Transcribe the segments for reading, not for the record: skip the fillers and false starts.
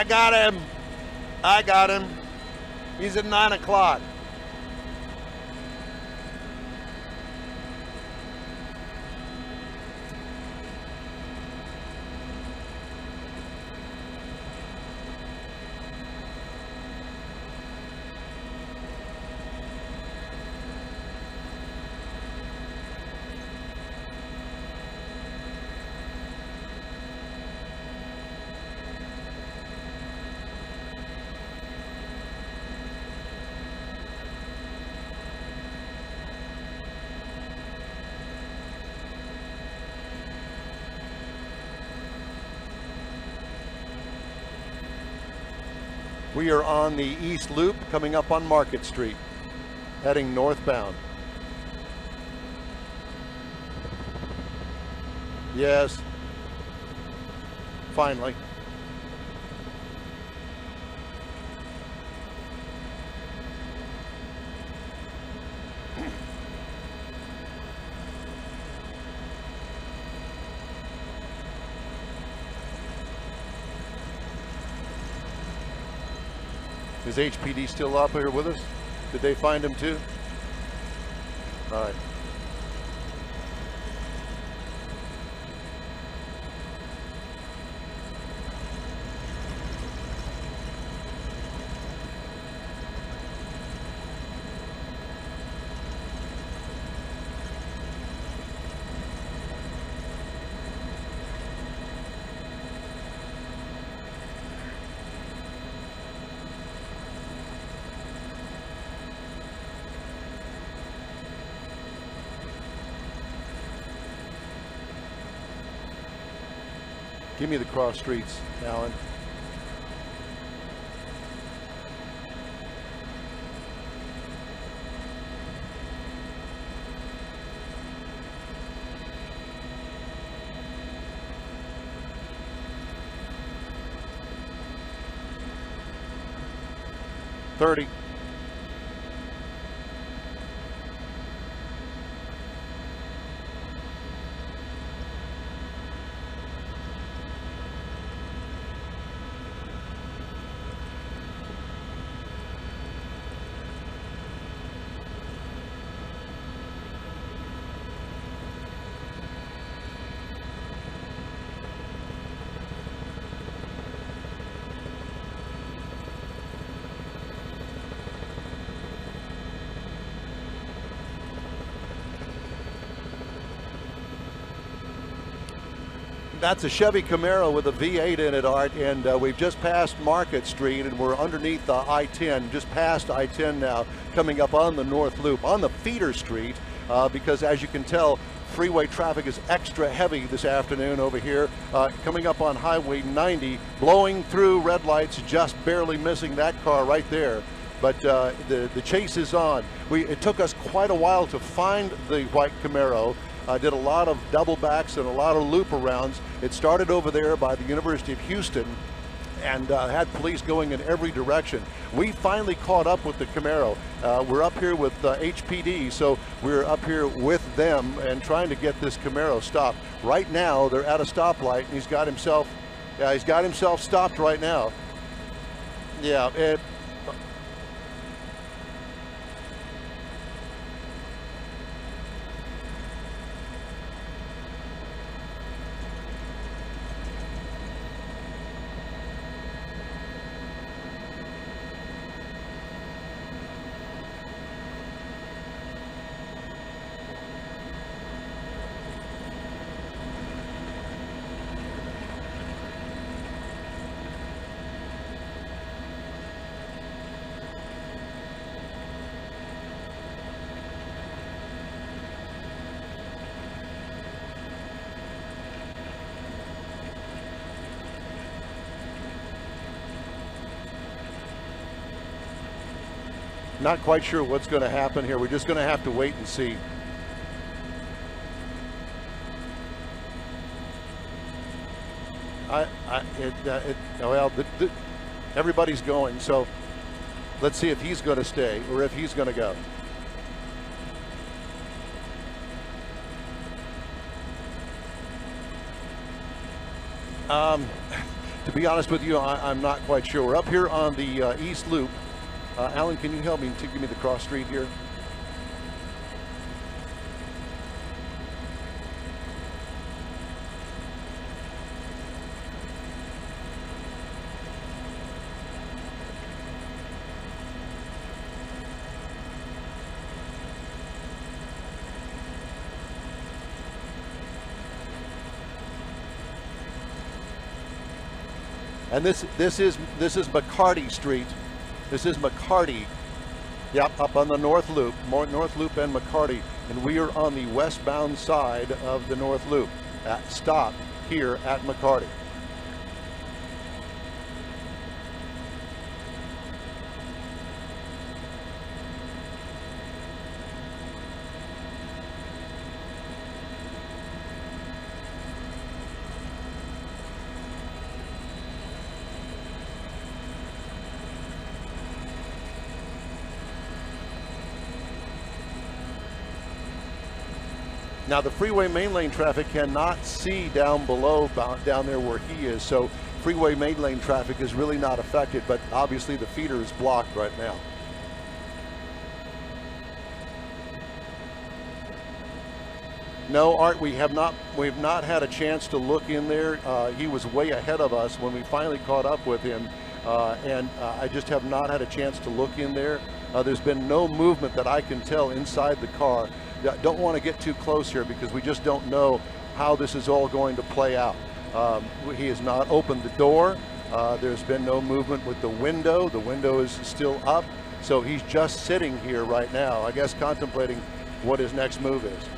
I got him. I got him. He's at 9 o'clock. We are on the East Loop coming up on Market Street, heading northbound. Yes, finally. Is HPD still up here with us? Did they find him too? All right. Give me the cross streets, Alan. $30. That's a Chevy Camaro with a V8 in it, Art, and we've just passed Market Street, and we're underneath the I-10, just past I-10 now, coming up on the North Loop, on the feeder street, because as you can tell, freeway traffic is extra heavy this afternoon over here, coming up on Highway 90, blowing through red lights, just barely missing that car right there. But the chase is on. It took us quite a while to find the white Camaro. Did a lot of double backs and a lot of loop arounds. It started over there by the University of Houston and had police going in every direction. We finally caught up with the Camaro. We're up here with HPD, so we're up here with them and trying to get this Camaro stopped. Right now, they're at a stoplight, and he's got himself stopped right now. Yeah. Not quite sure what's going to happen here. We're just going to have to wait and see. Everybody's going, so let's see if he's going to stay or if he's going to go. To be honest with you, I'm not quite sure. We're up here on the East Loop. Alan, can you help me to give me the cross street here? And this is McCarty Street. This is McCarty. Yep, up on the North Loop, North Loop and McCarty, and we are on the westbound side of the North Loop. Stop here at McCarty. Now the freeway main lane traffic cannot see down below, down there where he is, so freeway main lane traffic is really not affected, but obviously the feeder is blocked right now. No, Art, we've not had a chance to look in there. He was way ahead of us when we finally caught up with him, and I just have not had a chance to look in there. There's been no movement that I can tell inside the car. Don't want to get too close here because we just don't know how this is all going to play out. He has not opened the door. There's been no movement with the window. The window is still up. So he's just sitting here right now, I guess contemplating what his next move is.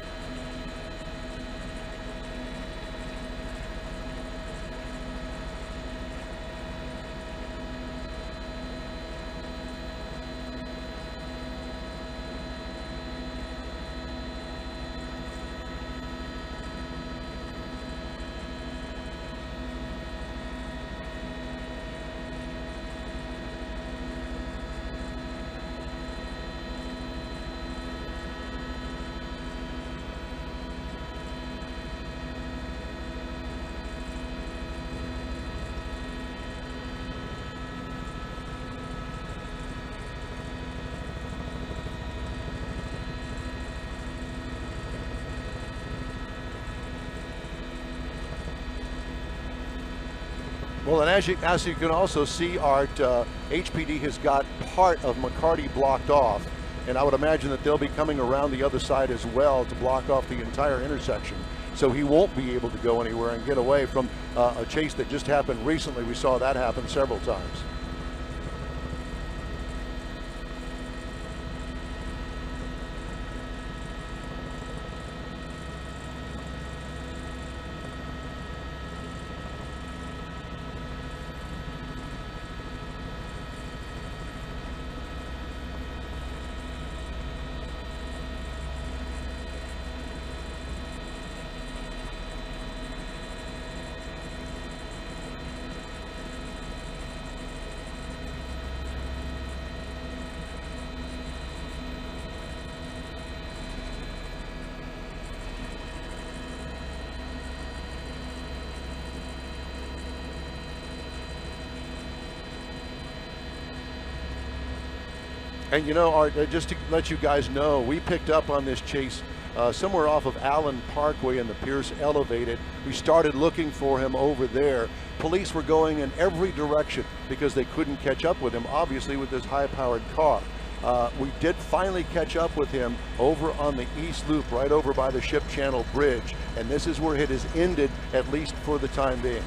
Well, and as you can also see, Art, HPD has got part of McCarty blocked off, and I would imagine that they'll be coming around the other side as well to block off the entire intersection. So he won't be able to go anywhere and get away from a chase that just happened recently. We saw that happen several times. And you know, Art, just to let you guys know, we picked up on this chase somewhere off of Allen Parkway and the Pierce Elevated. We started looking for him over there. Police were going in every direction because they couldn't catch up with him, obviously, with this high-powered car. We did finally catch up with him over on the East Loop, right over by the Ship Channel Bridge, and this is where it has ended, at least for the time being.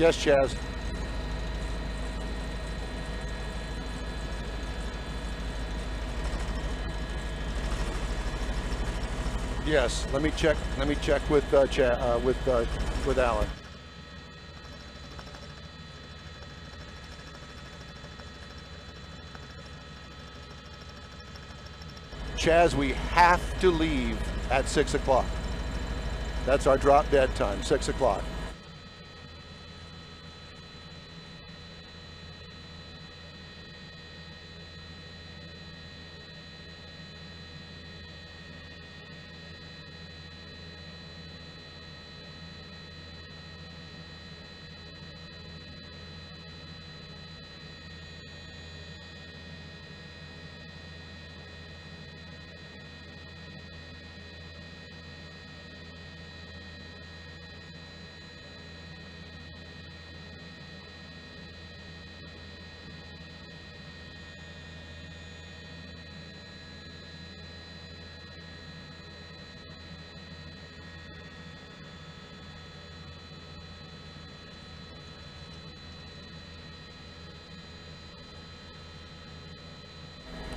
Yes, Chaz. Yes. Let me check. Let me check with with Alan. Chaz, we have to leave at 6 o'clock. That's our drop dead time, 6 o'clock.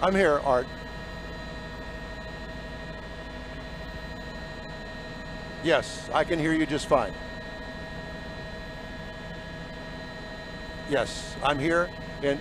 I'm here, Art. Yes, I can hear you just fine. Yes, I'm here, and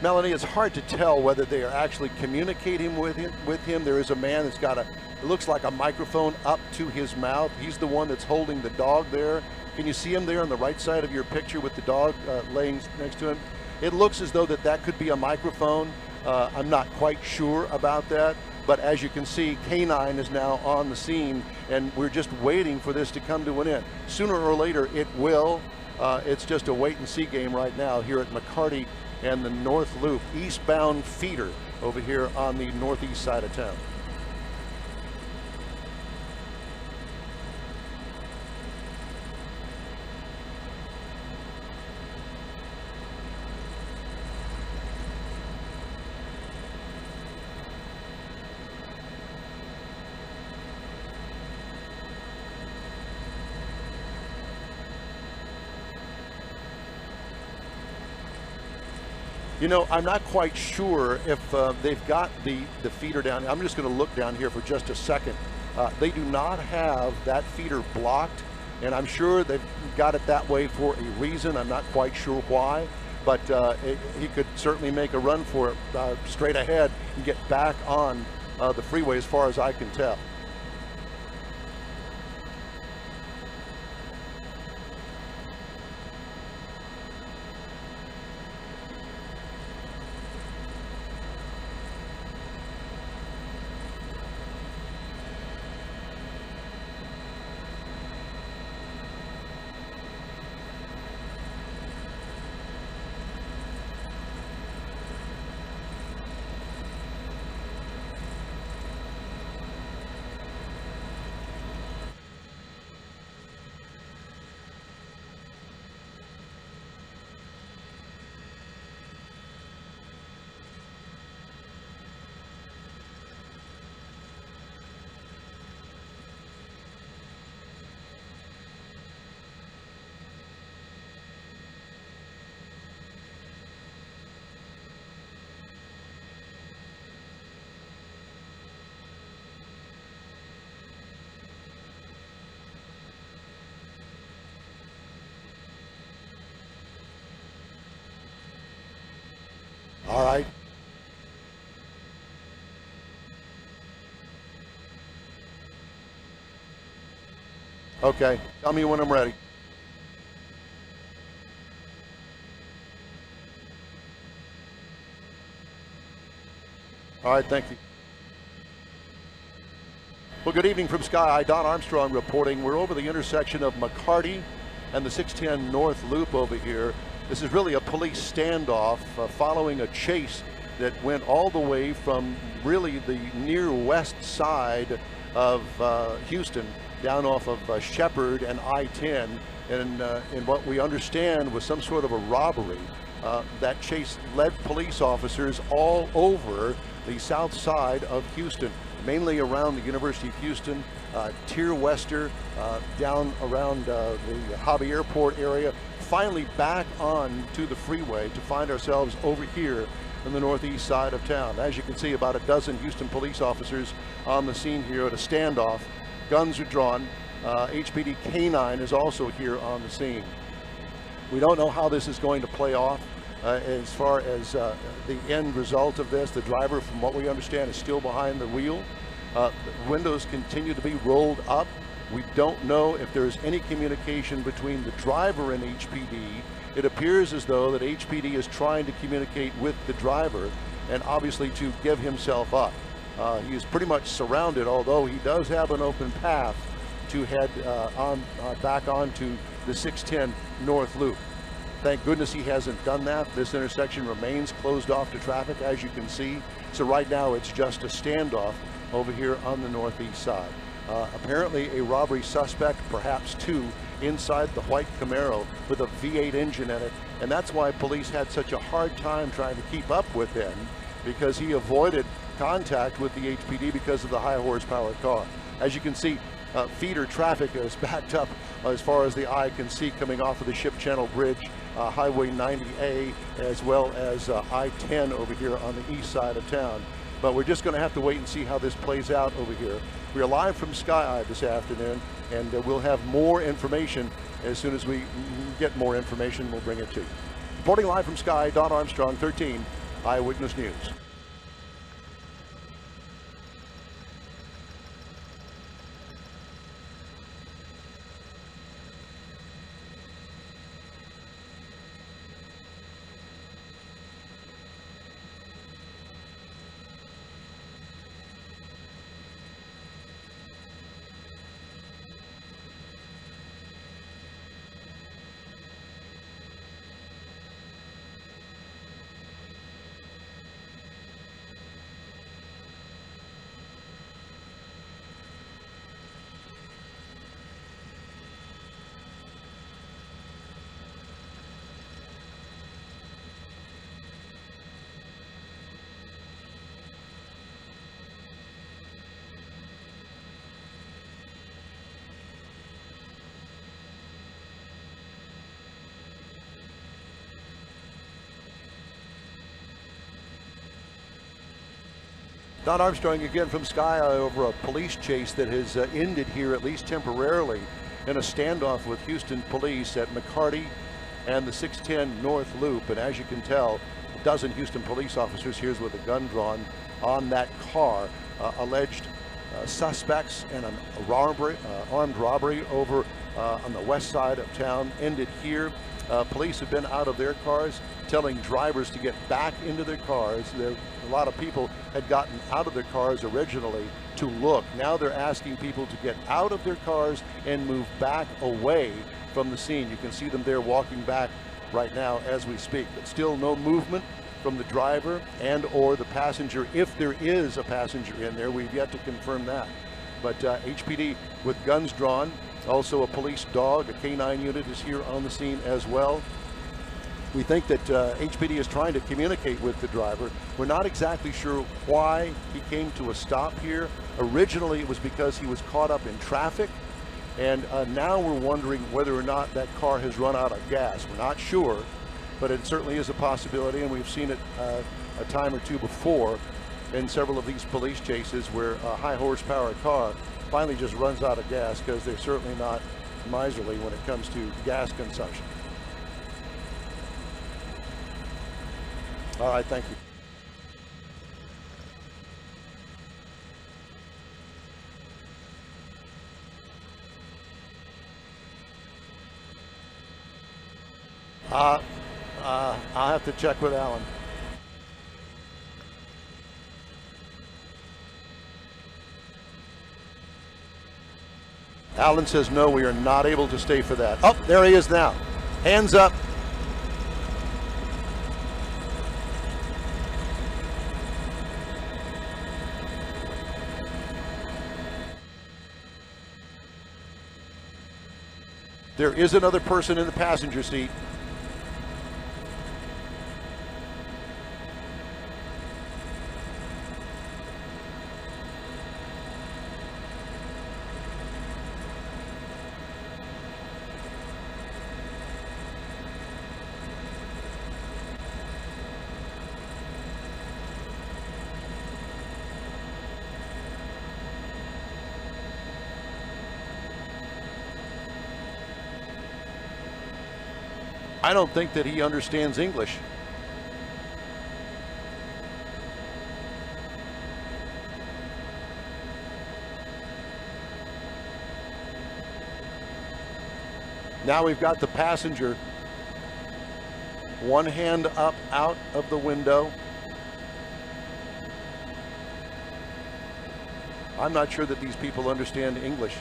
Melanie, it's hard to tell whether they are actually communicating with him. There is a man that's got it looks like a microphone up to his mouth. He's the one that's holding the dog there. Can you see him there on the right side of your picture with the dog laying next to him? It looks as though that could be a microphone. I'm not quite sure about that, but as you can see, K9 is now on the scene, and we're just waiting for this to come to an end. Sooner or later, it will. It's just a wait-and-see game right now here at McCarty and the North Loop, eastbound feeder over here on the northeast side of town. You know, I'm not quite sure if they've got the feeder down. I'm just going to look down here for just a second. They do not have that feeder blocked, and I'm sure they've got it that way for a reason. I'm not quite sure why, but he could certainly make a run for it straight ahead and get back on the freeway as far as I can tell. All right. Okay, tell me when I'm ready. All right, thank you. Well, good evening from Sky High. Don Armstrong reporting. We're over the intersection of McCarty and the 610 North Loop over here. This is really a police standoff following a chase that went all the way from really the near west side of Houston down off of Shepherd and I-10, and what we understand was some sort of a robbery. That chase led police officers all over the south side of Houston, mainly around the University of Houston, Tier Wester, down around the Hobby Airport area, finally back on to the freeway to find ourselves over here in the northeast side of town. As you can see, about a dozen Houston police officers on the scene here at a standoff. Guns are drawn. HPD K-9 is also here on the scene. We don't know how this is going to play off. As far as the end result of this, the driver, from what we understand, is still behind the wheel. The windows continue to be rolled up. We don't know if there's any communication between the driver and HPD. It appears as though that HPD is trying to communicate with the driver and obviously to give himself up. He is pretty much surrounded, although he does have an open path to head back onto the 610 North Loop. Thank goodness he hasn't done that. This intersection remains closed off to traffic, as you can see. So right now it's just a standoff over here on the northeast side. Apparently a robbery suspect, perhaps two, inside the white Camaro with a V8 engine in it. And that's why police had such a hard time trying to keep up with him, because he avoided contact with the HPD because of the high horsepower car. As you can see, feeder traffic is backed up as far as the eye can see coming off of the Ship Channel Bridge, Highway 90A, as well as I-10 over here on the east side of town. But we're just going to have to wait and see how this plays out over here. We are live from Sky Eye this afternoon, and we'll have more information as soon as we get more information. We'll bring it to you. Reporting live from Sky, Don Armstrong, 13 Eyewitness News. Don Armstrong again from Sky Eye over a police chase that has ended here, at least temporarily, in a standoff with Houston police at McCarty and the 610 North Loop. And as you can tell, a dozen Houston police officers here with a gun drawn on that car. Alleged suspects and an armed robbery over on the west side of town ended here. Police have been out of their cars, telling drivers to get back into their cars. A lot of people had gotten out of their cars originally to look. Now they're asking people to get out of their cars and move back away from the scene. You can see them there walking back right now as we speak, but still no movement from the driver and or the passenger. If there is a passenger in there, we've yet to confirm that. But HPD with guns drawn, also a police dog, a K-9 unit is here on the scene as well. We think that HPD is trying to communicate with the driver. We're not exactly sure why he came to a stop here. Originally, it was because he was caught up in traffic, and now we're wondering whether or not that car has run out of gas. We're not sure, but it certainly is a possibility, and we've seen it a time or two before in several of these police chases where a high horsepower car finally just runs out of gas, because they're certainly not miserly when it comes to gas consumption. All right, thank you. I'll have to check with Alan. Alan says no, we are not able to stay for that. Oh, there he is now. Hands up. There is another person in the passenger seat. I don't think that he understands English. Now we've got the passenger, one hand up out of the window. I'm not sure that these people understand English.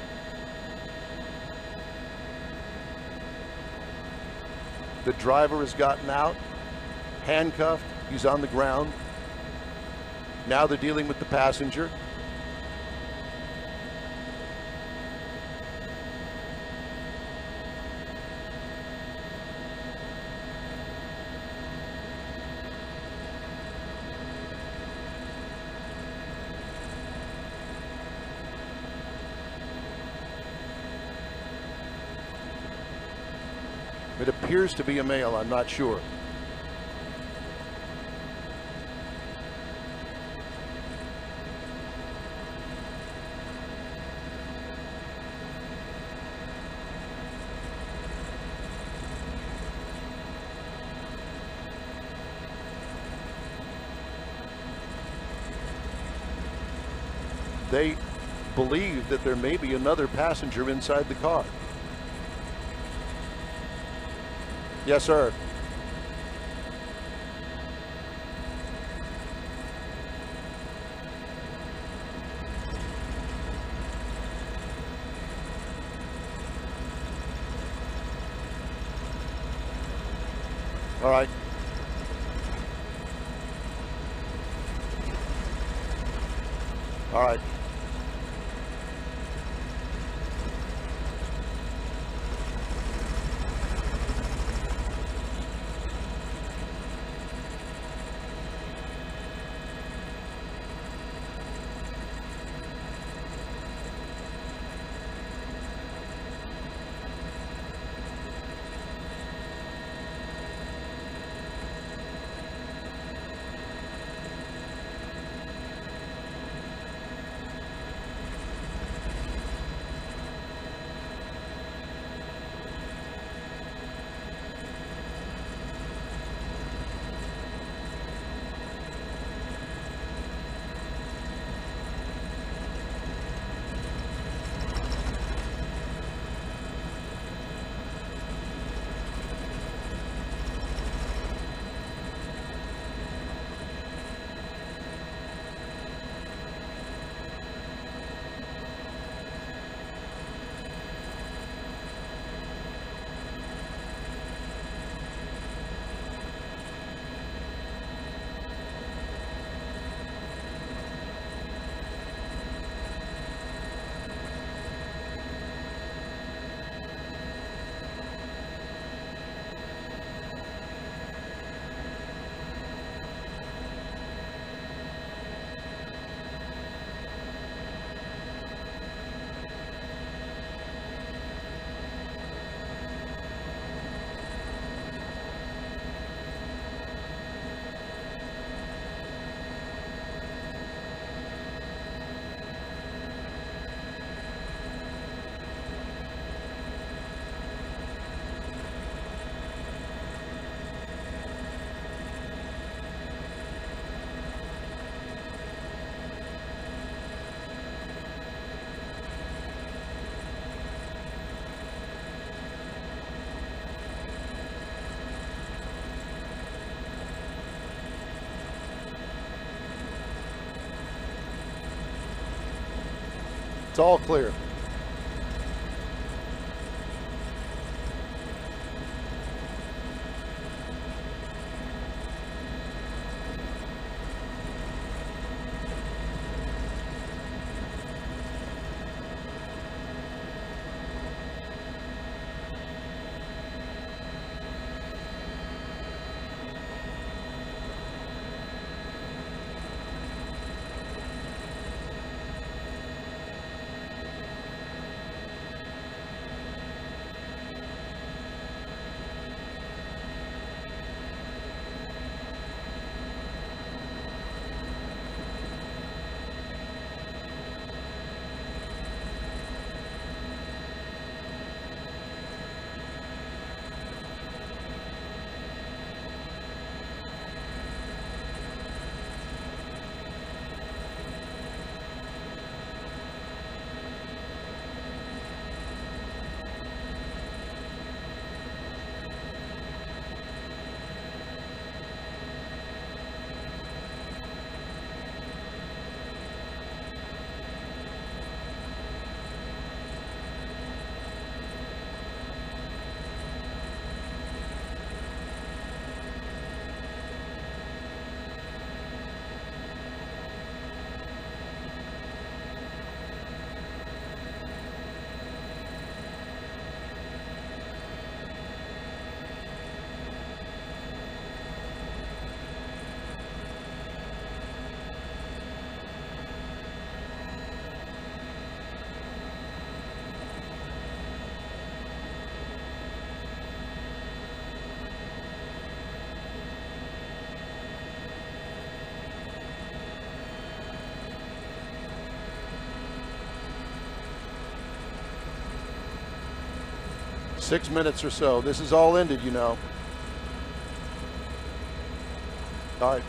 The driver has gotten out, handcuffed, he's on the ground. Now they're dealing with the passenger. It appears to be a male, I'm not sure. They believe that there may be another passenger inside the car. Yes, sir. All right. All right. It's all clear. 6 minutes or so. This is all ended, you know. All right.